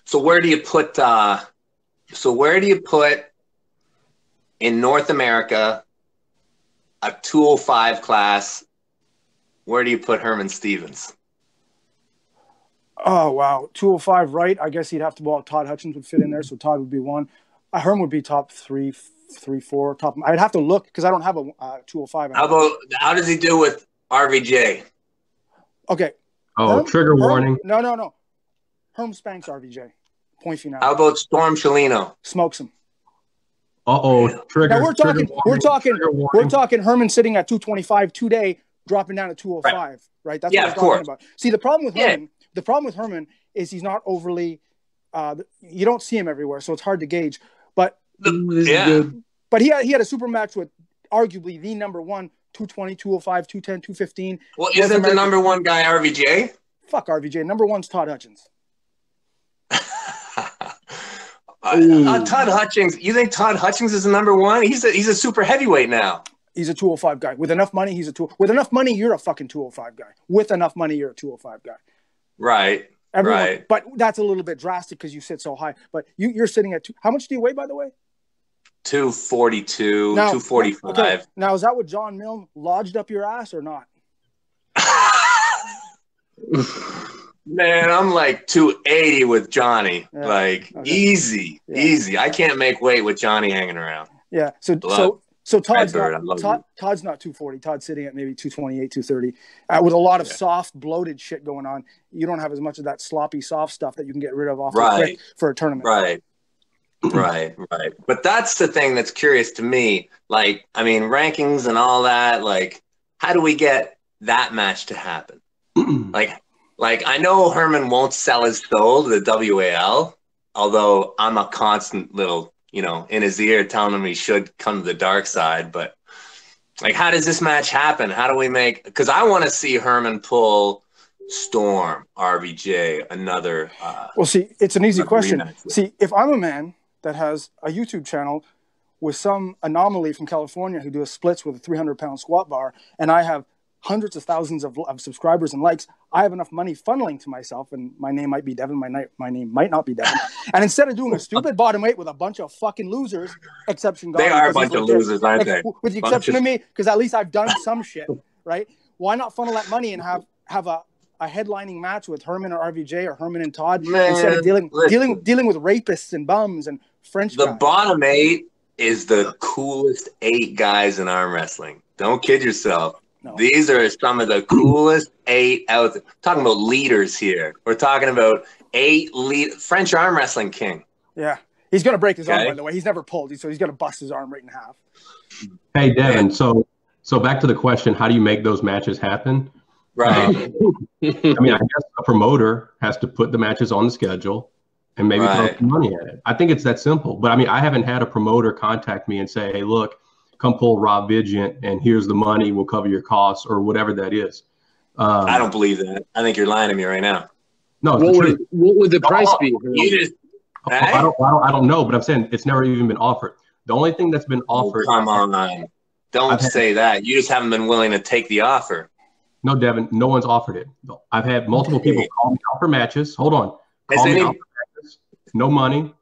So where do you put in North America a 205 class? Where do you put Herman Stevens? Oh, wow. 205, right? I guess he'd have to, well, Todd Hutchins would fit in there, so Todd would be one. Herman would be top three, four. Top. I'd have to look because I don't have a 205. How does he do with RVJ? Okay. Oh, trigger warning. No. Herm spanks RVJ. Point final. How about Storm Chelino? Smokes him. Trigger. Now we're talking Herman sitting at 225 today, dropping down to 205, right? That's what we're talking about. See, the problem with Herman is he's not overly you don't see him everywhere, so it's hard to gauge. But he had a super match with arguably the number one, 220, 205, 210, 215. Well, isn't the number one guy RVJ? Fuck RVJ. Number one's Todd Hutchins. Todd Hutchins. You think Todd Hutchins is the number one? He's a super heavyweight now. He's a 205 guy. With enough money, with enough money, you're a fucking 205 guy. With enough money, you're a 205 guy. Right. Right. But that's a little bit drastic because you sit so high. But you're sitting at how much do you weigh, by the way? 242, 245. Okay. Now, is that what John Milne lodged up your ass or not? Man, I'm like 280 with Johnny. Yeah. Like, easy. I can't make weight with Johnny hanging around. Yeah. So Todd's not 240. Todd's sitting at maybe 228, 230 with a lot of soft, bloated shit going on. You don't have as much of that sloppy, soft stuff that you can get rid of quick for a tournament. Right. But that's the thing that's curious to me. Like, I mean, rankings and all that, like, how do we get that match to happen? Like, I know Herman won't sell his soul to the WAL, although I'm a constant little, in his ear telling him he should come to the dark side. But, like, how does this match happen? How do we make – because I want to see Herman pull Storm, RVJ, another well, see, it's an easy question. See, if I'm a man that has a YouTube channel with some anomaly from California who do a splits with a 300-pound squat bar, and I have hundreds of thousands of subscribers and likes, I have enough money funneling to myself, and my name might be Devon, my name might not be Devon. And instead of doing a stupid bottom weight with a bunch of fucking losers, exception God, they are a bunch of losers, aren't they? With the exception of me, because at least I've done some shit, right? Why not funnel that money and have a headlining match with Herman or RVJ or Herman and Todd instead of dealing with rapists and bums and French guys? The bottom 8 is the coolest 8 guys in arm wrestling. Don't kid yourself. No. These are some of the coolest 8 out there. Talking about leaders here. We're talking about 8 French arm wrestling king. Yeah. He's going to break his arm, by the way. He's never pulled, so he's going to bust his arm right in half. Hey, Devon, so back to the question, how do you make those matches happen? Right. I mean, I guess a promoter has to put the matches on the schedule and maybe throw some money at it. I think it's that simple. But, I mean, I haven't had a promoter contact me and say, hey, look, come pull Rob Vigeant, and here's the money. We'll cover your costs or whatever that is. I don't believe that. I think you're lying to me right now. No, what would the price be? I don't know, but I'm saying it's never even been offered. The only thing that's been offered. Come on. Don't say that. You just haven't been willing to take the offer. No, Devon, no one's offered it. I've had multiple people call me out for matches. Hold on. Call me out for matches. No money,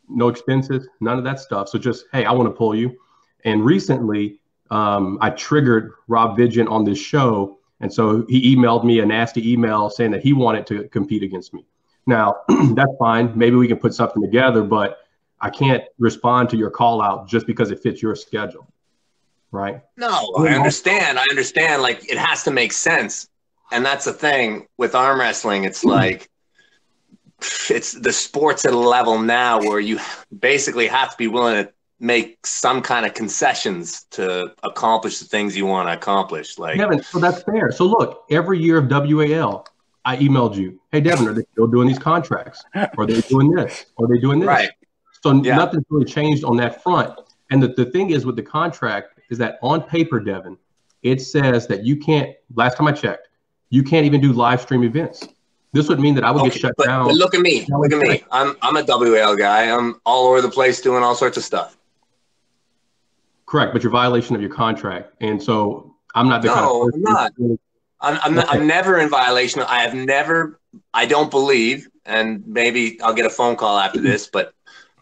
no expenses, none of that stuff. So just, hey, I want to pull you. And recently, I triggered Rob Vigeant on this show, and so he emailed me a nasty email saying that he wanted to compete against me. Now, that's fine. Maybe we can put something together, but I can't respond to your call out just because it fits your schedule, right? No, I understand. Like, it has to make sense. And that's the thing with arm wrestling. It's like it's the sport's at a level now where you basically have to be willing to make some kind of concessions to accomplish the things you want to accomplish. Like, Devon, so that's fair. So look, every year of WAL, I emailed you, hey, Devon, are they still doing these contracts? Are they doing this? Are they doing this? Right. So nothing's really changed on that front. And the thing is with the contract is that on paper, Devon, it says that you can't, last time I checked, you can't even do live stream events. This would mean that I would get shut down. But look at me. Look at me. I'm a WAL guy. I'm all over the place doing all sorts of stuff. Correct, but you're violation of your contract, and so I'm not the kind of person. I'm not. I'm never in violation. I don't believe, and maybe I'll get a phone call after this, but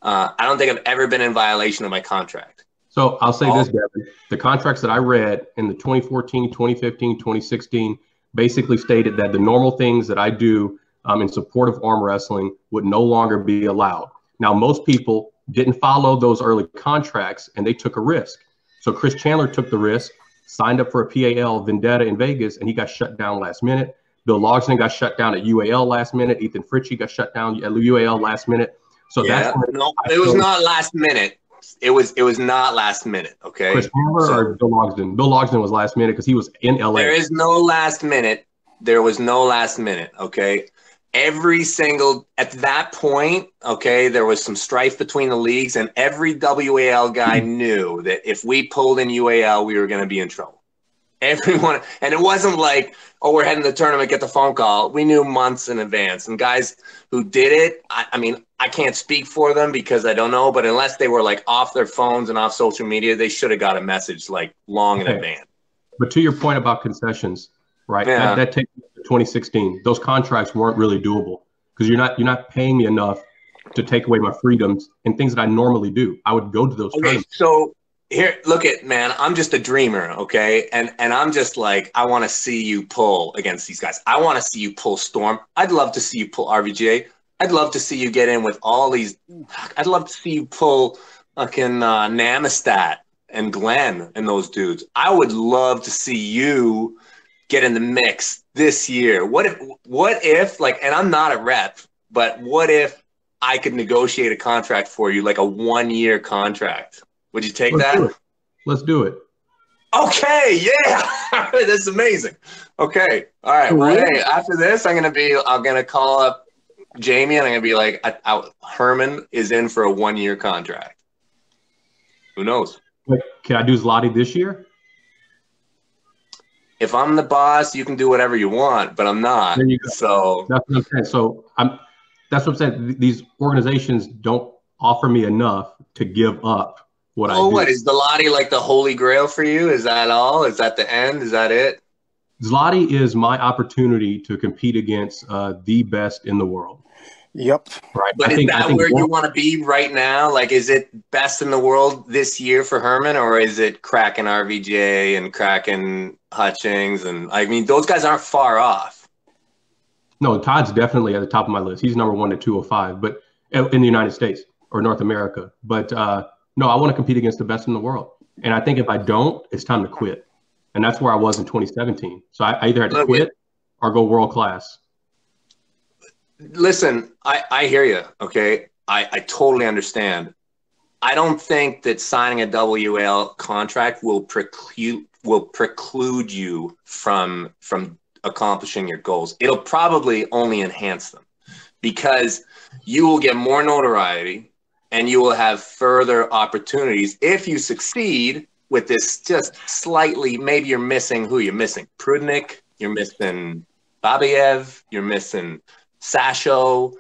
I don't think I've ever been in violation of my contract. So I'll say this, Devin. The contracts that I read in the 2014, 2015, 2016 basically stated that the normal things that I do in support of arm wrestling would no longer be allowed. Now, most people didn't follow those early contracts and they took a risk. So Chris Chandler took the risk, signed up for a PAL Vendetta in Vegas, and he got shut down last minute. Bill Logsdon got shut down at UAL last minute. Ethan Fritchie got shut down at UAL last minute. So yeah, it was not last minute. It was not last minute. Okay. Chris Chandler or Bill Logsdon? Bill Logsdon was last minute because he was in LA. There is no last minute. There was no last minute. Okay. At that point, okay, there was some strife between the leagues, and every WAL guy knew that if we pulled in UAL, we were going to be in trouble. Everyone, and it wasn't like, oh, we're heading to the tournament, get the phone call. We knew months in advance. And guys who did it, I mean, I can't speak for them because I don't know, but unless they were like off their phones and off social media, they should have got a message like long in advance. But to your point about concessions, right? Yeah. That takes 2016. Those contracts weren't really doable because you're not paying me enough to take away my freedoms and things that I normally do. I would go to those tournaments. So here, look at, man, I'm just a dreamer, okay? And I'm just like, I want to see you pull against these guys. I want to see you pull Storm. I'd love to see you pull RVGA. I'd love to see you get in with all these. I'd love to see you pull fucking Namistat and Glenn and those dudes. I would love to see you get in the mix this year. What if like, and I'm not a rep, but what if I could negotiate a contract for you, like a 1-year contract? Would you take that? Let's do it. Okay, yeah. That's amazing. Okay. All right. Well, hey, after this, I'm gonna call up Jamie and I'm gonna be like, Herman is in for a 1-year contract. Who knows? Wait, can I do Zloty this year? If I'm the boss, you can do whatever you want, but I'm not. There you go. So that's what I'm saying. So that's what I'm saying. These organizations don't offer me enough to give up what I do. What is Zloty like the holy grail for you? Is that all? Is that the end? Is that it? Zloty is my opportunity to compete against the best in the world. Yep. Right. But is that where you want to be right now? Like, is it best in the world this year for Herman, or is it cracking RVJ and cracking Hutchings? And I mean, those guys aren't far off. No, Todd's definitely at the top of my list. He's number 1 at 205, but in the United States or North America. But no, I want to compete against the best in the world. And I think if I don't, it's time to quit. And that's where I was in 2017. So I either had to quit or go world class. Listen, I hear you. Okay. I totally understand. I don't think that signing a WAL contract will preclude you from accomplishing your goals. It'll probably only enhance them because you will get more notoriety and you will have further opportunities if you succeed with this. Just slightly, maybe you're missing who you're missing. Prudnik, you're missing Babiev, you're missing Sasho.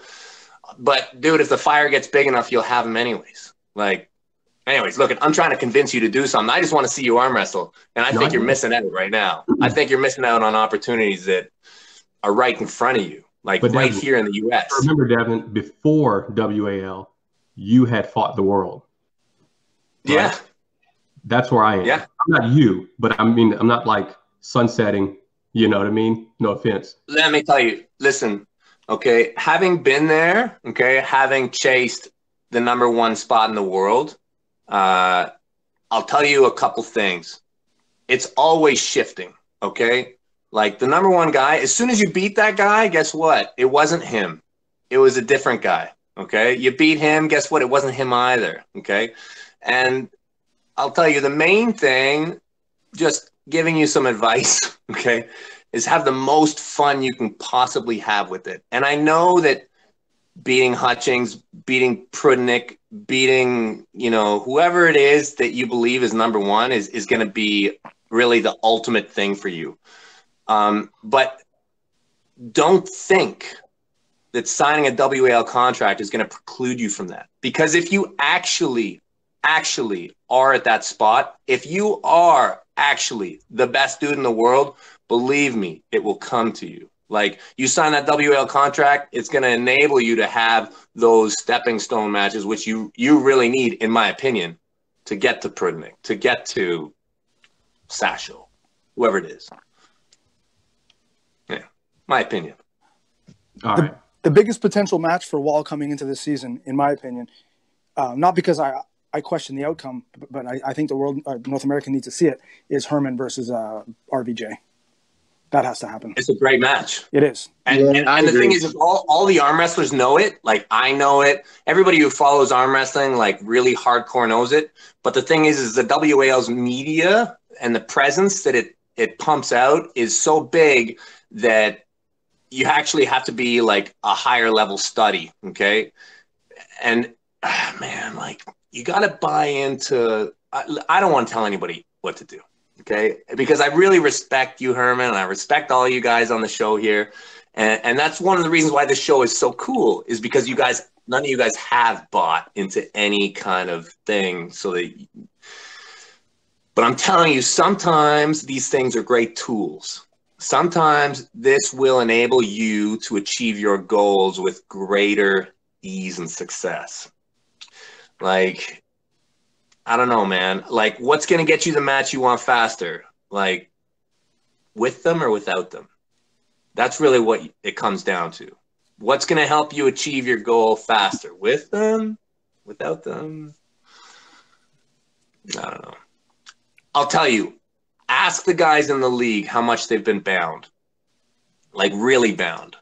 But dude, if the fire gets big enough, you'll have them anyways. Like, anyways, look, I'm trying to convince you to do something. I just want to see you arm wrestle. And I think you're missing out right now. I think you're missing out on opportunities that are right in front of you, like right here in the US. Remember, Devin, before WAL, you had fought the world. Right? Yeah. That's where I am. Yeah. I'm not you, but I mean, I'm not like sunsetting, you know what I mean? No offense. Let me tell you, listen, okay, having been there, okay, having chased the #1 spot in the world, I'll tell you a couple things. It's always shifting, okay? Like the #1 guy, as soon as you beat that guy, guess what? It wasn't him. It was a different guy, okay? You beat him, guess what? It wasn't him either, okay? And I'll tell you the main thing, just giving you some advice, okay, is have the most fun you can possibly have with it. And I know that beating Hutchings, beating Prudnik, beating, you know, whoever it is that you believe is #1 is going to be really the ultimate thing for you. But don't think that signing a WAL contract is going to preclude you from that. Because if you actually are at that spot, if you are actually the best dude in the world, believe me, it will come to you. Like, you sign that WAL contract, it's going to enable you to have those stepping stone matches, which you really need, in my opinion, to get to Prudnik, to get to Sasho, whoever it is. Yeah, my opinion. All right. The biggest potential match for WAL coming into this season, in my opinion, not because I question the outcome, but I think the world, North America needs to see it, is Herman versus RVJ. That has to happen. It's a great match. It is. And the thing is all the arm wrestlers know it. Like, I know it. Everybody who follows arm wrestling, like, really hardcore knows it. But the thing is the WAL's media and the presence that it pumps out is so big that you actually have to be, like, a higher level study, okay? And, man, like, you got to buy into – I don't want to tell anybody what to do. Okay, because I really respect you, Herman, and I respect all you guys on the show here, and that's one of the reasons why this show is so cool, is because none of you guys have bought into any kind of thing. But I'm telling you, sometimes these things are great tools. Sometimes this will enable you to achieve your goals with greater ease and success. Like, I don't know, man. Like, what's going to get you the match you want faster? Like, with them or without them? That's really what it comes down to. What's going to help you achieve your goal faster? With them? Without them? I don't know. I'll tell you, ask the guys in the league how much they've been bound. Like, really bound.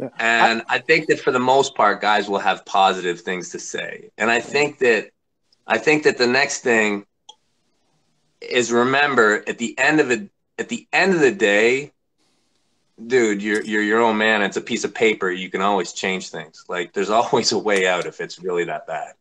Yeah. And I think that for the most part, guys will have positive things to say. And I think that the next thing is, remember, at the end of the day, dude, you're your own man. It's a piece of paper. You can always change things. Like, there's always a way out if it's really that bad.